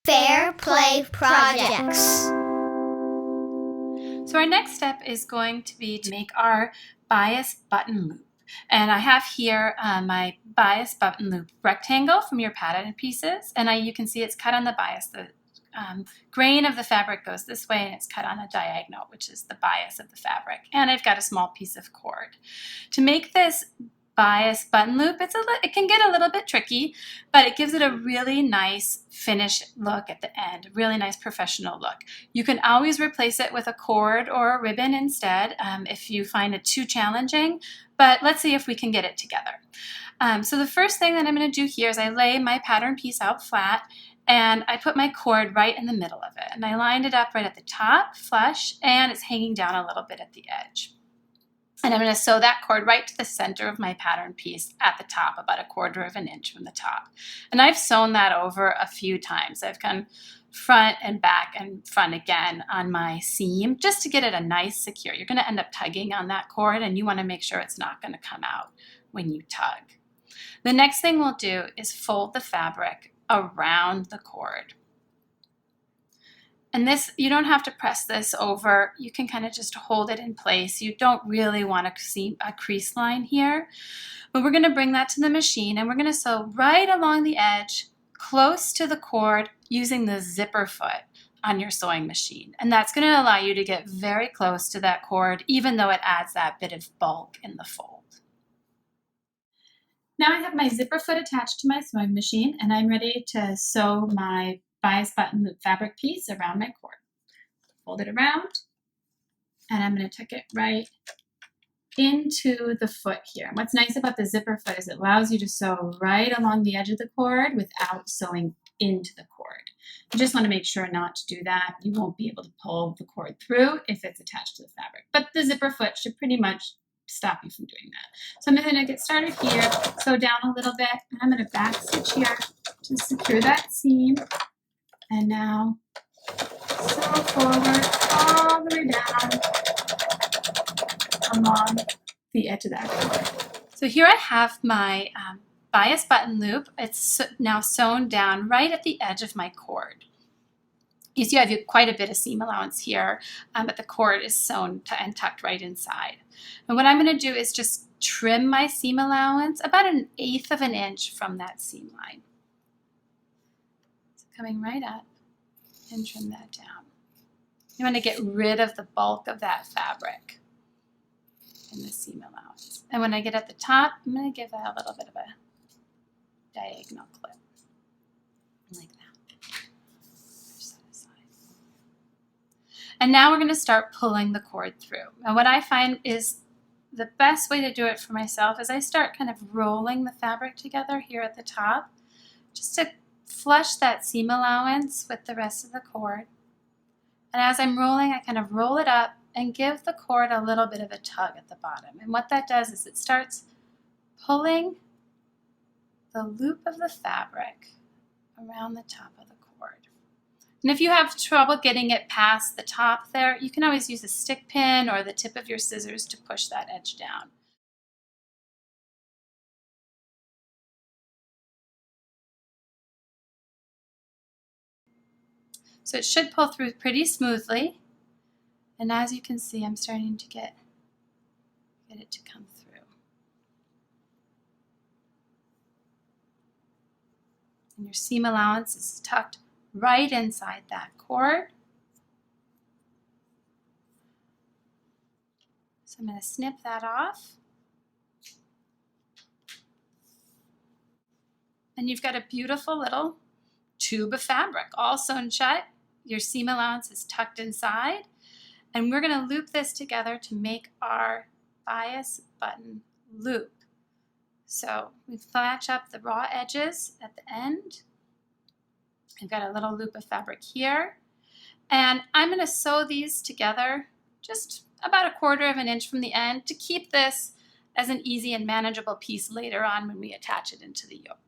Fair Play Projects. So our next step is going to be to make our bias button loop. And I have here my bias button loop rectangle from your pattern pieces. And you can see it's cut on the bias. The grain of the fabric goes this way and it's cut on a diagonal, which is the bias of the fabric. And I've got a small piece of cord. To make this bias button loop, it can get a little bit tricky, but it gives it a really nice finished look at the end, a really nice professional look. You can always replace it with a cord or a ribbon instead if you find it too challenging, but let's see if we can get it together. So the first thing that I'm going to do here is I lay my pattern piece out flat and I put my cord right in the middle of it, and I lined it up right at the top, flush, and it's hanging down a little bit at the edge. And I'm going to sew that cord right to the center of my pattern piece at the top, about 1/4 inch from the top. And I've sewn that over a few times. I've gone front and back and front again on my seam just to get it a nice secure. You're going to end up tugging on that cord and you want to make sure it's not going to come out when you tug. The next thing we'll do is fold the fabric around the cord. And this, you don't have to press this over. You can kind of just hold it in place. You don't really want to see a crease line here. But we're going to bring that to the machine and we're going to sew right along the edge, close to the cord, using the zipper foot on your sewing machine. And that's going to allow you to get very close to that cord, even though it adds that bit of bulk in the fold. Now I have my zipper foot attached to my sewing machine and I'm ready to sew my bias button loop fabric piece around my cord. Fold it around and I'm going to tuck it right into the foot here. And what's nice about the zipper foot is it allows you to sew right along the edge of the cord without sewing into the cord. You just want to make sure not to do that. You won't be able to pull the cord through if it's attached to the fabric. But the zipper foot should pretty much stop you from doing that. So I'm going to get started here, sew down a little bit, and I'm going to back stitch here to secure that seam. And now sew forward all the way down along the edge of that cord. So here I have my bias button loop. It's now sewn down right at the edge of my cord. You see I have quite a bit of seam allowance here, but the cord is sewn and tucked right inside. And what I'm going to do is just trim my seam allowance about 1/8 inch from that seam line. So coming right up and trim that down. You want to get rid of the bulk of that fabric in the seam allowance. And when I get at the top, I'm going to give that a little bit of a diagonal clip, like that. And now we're going to start pulling the cord through. And what I find is the best way to do it for myself is I start kind of rolling the fabric together here at the top, just to flush that seam allowance with the rest of the cord. And as I'm rolling, I kind of roll it up and give the cord a little bit of a tug at the bottom. And what that does is it starts pulling the loop of the fabric around the top of the cord. And if you have trouble getting it past the top there, you can always use a stick pin or the tip of your scissors to push that edge down. So it should pull through pretty smoothly. And as you can see, I'm starting to get it to come through. And your seam allowance is tucked right inside that cord. So I'm going to snip that off. And you've got a beautiful little tube of fabric all sewn shut. Your seam allowance is tucked inside. And we're going to loop this together to make our bias button loop. So we match up the raw edges at the end. I've got a little loop of fabric here. And I'm going to sew these together just about 1/4 inch from the end to keep this as an easy and manageable piece later on when we attach it into the yoke.